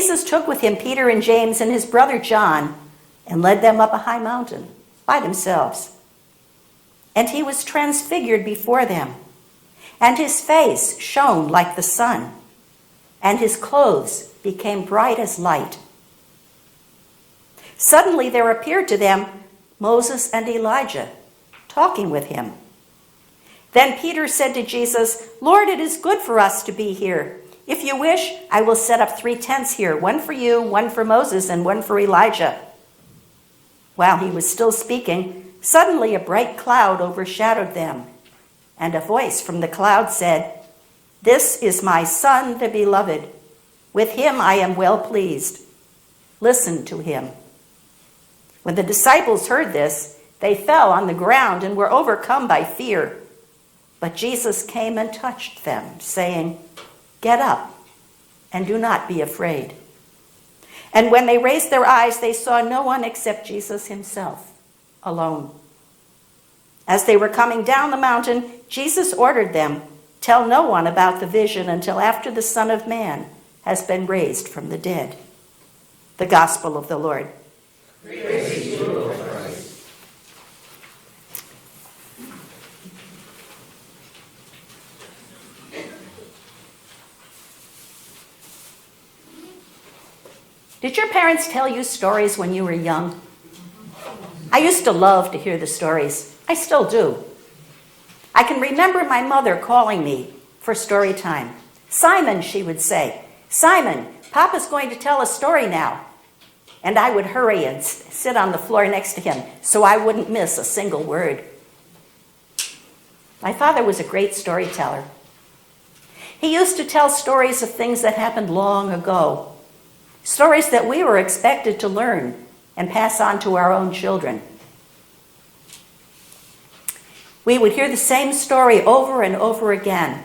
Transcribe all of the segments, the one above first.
Jesus took with him Peter and James and his brother John and led them up a high mountain by themselves. And he was transfigured before them, and his face shone like the sun, and his clothes became bright as light. Suddenly there appeared to them Moses and Elijah, talking with him. Then Peter said to Jesus, "Lord, it is good for us to be here. If you wish, I will set up 3 tents here, one for you, one for Moses, and one for Elijah." While he was still speaking, suddenly a bright cloud overshadowed them, and a voice from the cloud said, "This is my Son, the Beloved. With him I am well pleased. Listen to him." When the disciples heard this, they fell on the ground and were overcome by fear. But Jesus came and touched them, saying, "Get up and do not be afraid." And when they raised their eyes, they saw no one except Jesus himself, alone. As they were coming down the mountain, Jesus ordered them, "Tell no one about the vision until after the Son of Man has been raised from the dead." The Gospel of the Lord. Praise to you, O Christ. Did your parents tell you stories when you were young? I used to love to hear the stories. I still do. I can remember my mother calling me for story time. "Simon," she would say, "Simon, Papa's going to tell a story now." And I would hurry and sit on the floor next to him so I wouldn't miss a single word. My father was a great storyteller. He used to tell stories of things that happened long ago, stories that we were expected to learn and pass on to our own children. We would hear the same story over and over again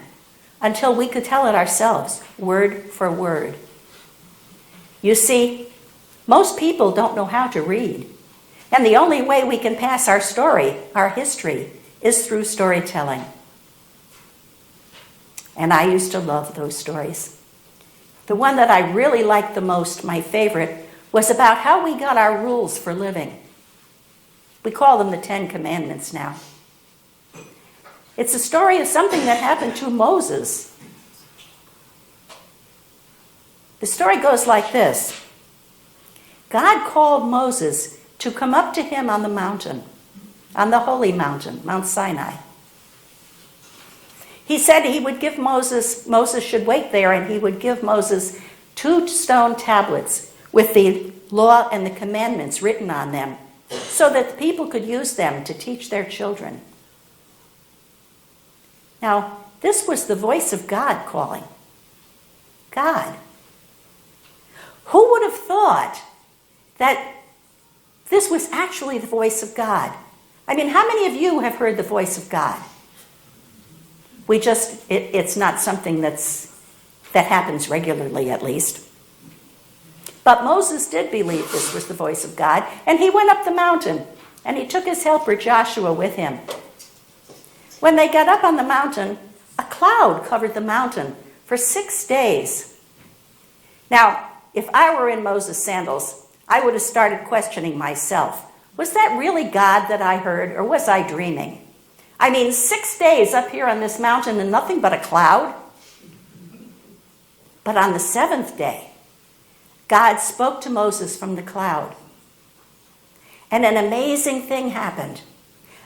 until we could tell it ourselves, word for word. You see, most people don't know how to read, and the only way we can pass our story, our history, is through storytelling. And I used to love those stories. The one that I really liked the most, my favorite, was about how we got our rules for living. We call them the 10 Commandments now. It's a story of something that happened to Moses. The story goes like this. God called Moses to come up to him on the mountain, on the holy mountain, Mount Sinai. He said he would give Moses should wait there, and he would give Moses 2 stone tablets with the law and the commandments written on them so that the people could use them to teach their children. Now, this was the voice of God calling. God. Who would have thought that this was actually the voice of God? I mean, how many of you have heard the voice of God? It's not something that happens regularly, at least. But Moses did believe this was the voice of God, and he went up the mountain, and he took his helper Joshua with him. When they got up on the mountain, a cloud covered the mountain for 6 days. Now, if I were in Moses' sandals, I would have started questioning myself. Was that really God that I heard, or was I dreaming? I mean, 6 days up here on this mountain and nothing but a cloud? But on the 7th day, God spoke to Moses from the cloud. And an amazing thing happened.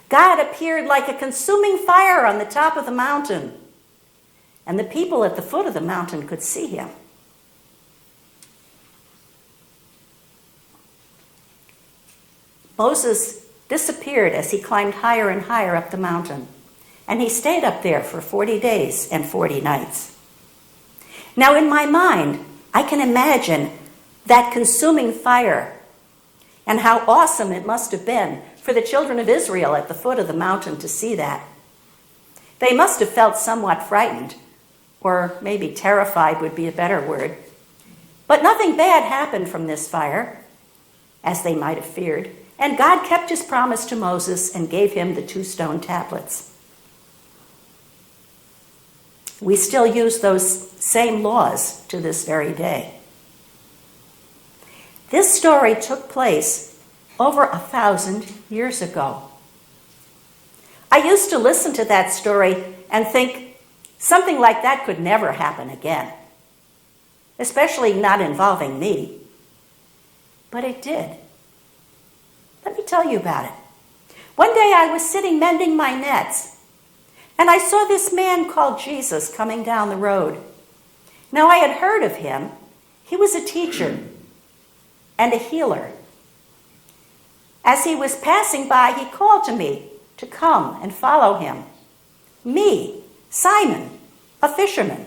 God appeared like a consuming fire on the top of the mountain. And the people at the foot of the mountain could see him. Moses disappeared as he climbed higher and higher up the mountain. And he stayed up there for 40 days and 40 nights. Now in my mind, I can imagine that consuming fire and how awesome it must have been for the children of Israel at the foot of the mountain to see that. They must have felt somewhat frightened, or maybe terrified would be a better word. But nothing bad happened from this fire, as they might have feared, and God kept his promise to Moses and gave him the 2 stone tablets. We still use those same laws to this very day. This story took place over 1,000 years ago. I used to listen to that story and think something like that could never happen again, especially not involving me. But it did. Let me tell you about it. One day I was sitting mending my nets, and I saw this man called Jesus coming down the road. Now I had heard of him. He was a teacher and a healer. As he was passing by, he called to me to come and follow him. Me, Simon, a fisherman.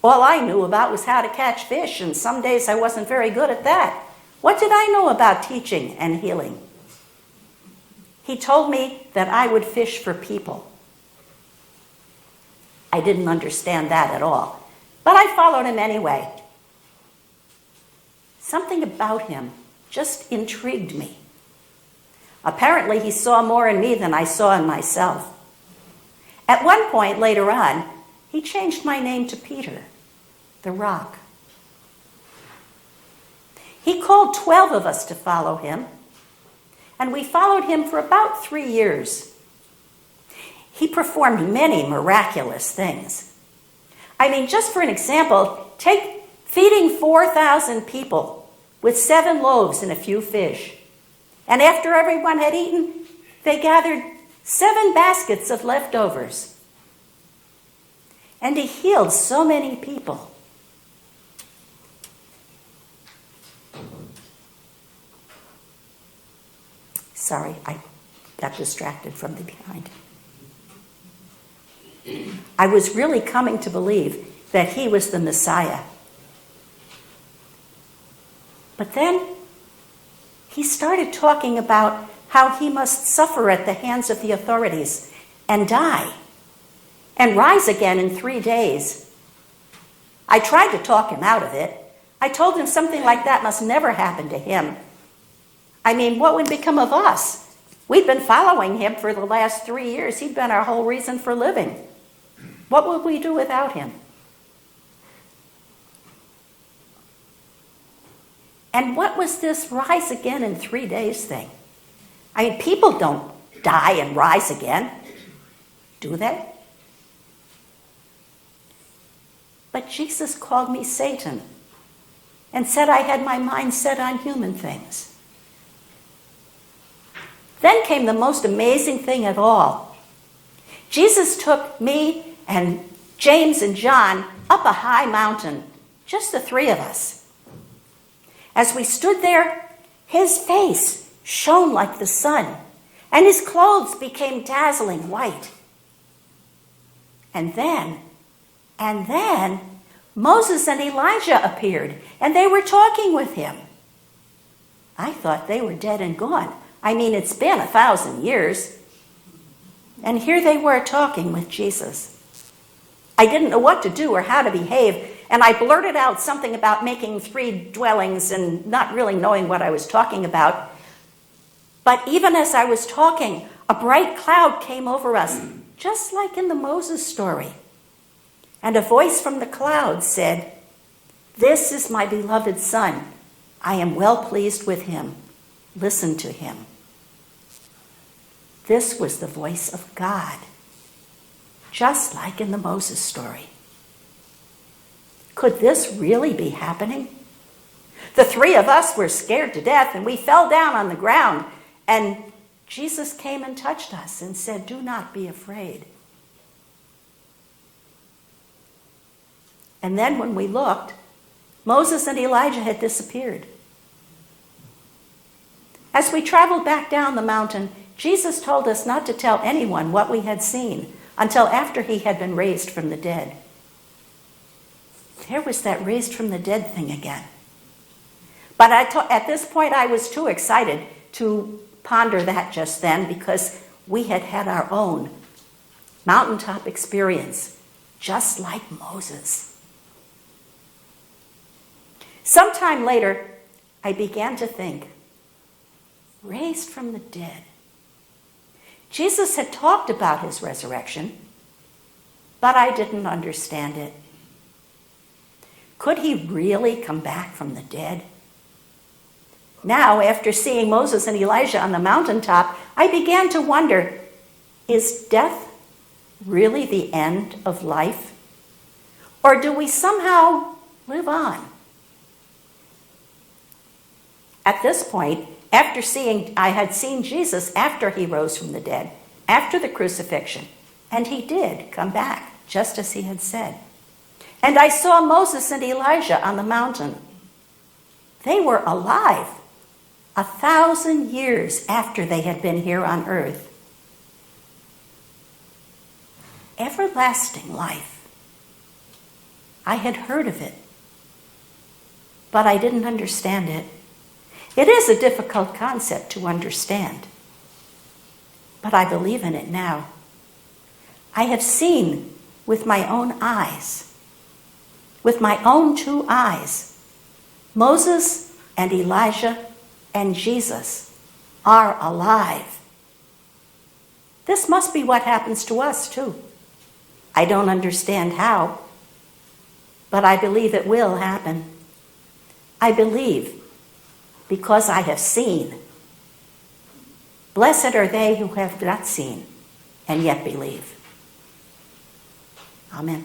All I knew about was how to catch fish, and some days I wasn't very good at that. What did I know about teaching and healing? He told me that I would fish for people. I didn't understand that at all, but I followed him anyway. Something about him just intrigued me. Apparently, he saw more in me than I saw in myself. At one point later on, he changed my name to Peter, the Rock. He called 12 of us to follow him, and we followed him for about 3 years. He performed many miraculous things. I mean, just for an example, take feeding 4,000 people with 7 loaves and a few fish. And after everyone had eaten, they gathered 7 baskets of leftovers. And he healed so many people. Sorry, I got distracted from the behind. I was really coming to believe that he was the Messiah. But then he started talking about how he must suffer at the hands of the authorities and die and rise again in 3 days. I tried to talk him out of it. I told him something like that must never happen to him. I mean, what would become of us? We've been following him for the last 3 years. He'd been our whole reason for living. What would we do without him? And what was this rise again in 3 days thing? I mean, people don't die and rise again, do they? But Jesus called me Satan and said I had my mind set on human things. Then came the most amazing thing of all. Jesus took me and James and John up a high mountain, just the 3 of us. As we stood there, his face shone like the sun, and his clothes became dazzling white. And then, Moses and Elijah appeared, and they were talking with him. I thought they were dead and gone. I mean, it's been 1,000 years. And here they were talking with Jesus. I didn't know what to do or how to behave, and I blurted out something about making 3 dwellings and not really knowing what I was talking about. But even as I was talking, a bright cloud came over us, just like in the Moses story. And a voice from the cloud said, "This is my beloved Son. I am well pleased with him. Listen to him." This was the voice of God, just like in the Moses story. Could this really be happening? The 3 of us were scared to death, and we fell down on the ground, and Jesus came and touched us and said, "Do not be afraid." And then when we looked, Moses and Elijah had disappeared. As we traveled back down the mountain, Jesus told us not to tell anyone what we had seen until after he had been raised from the dead. There was that raised from the dead thing again. But at this point, I was too excited to ponder that just then because we had had our own mountaintop experience, just like Moses. Sometime later, I began to think, raised from the dead. Jesus had talked about his resurrection, but I didn't understand it. Could he really come back from the dead? Now, after seeing Moses and Elijah on the mountaintop, I began to wonder, is death really the end of life? Or do we somehow live on? At this point, I had seen Jesus after he rose from the dead, after the crucifixion, and he did come back, just as he had said. And I saw Moses and Elijah on the mountain. They were alive 1,000 years after they had been here on earth. Everlasting life. I had heard of it, but I didn't understand it. It is a difficult concept to understand, but I believe in it now. I have seen with my own eyes, with my own 2 eyes, Moses and Elijah and Jesus are alive. This must be what happens to us too. I don't understand how, but I believe it will happen. I believe because I have seen. Blessed are they who have not seen and yet believe. Amen.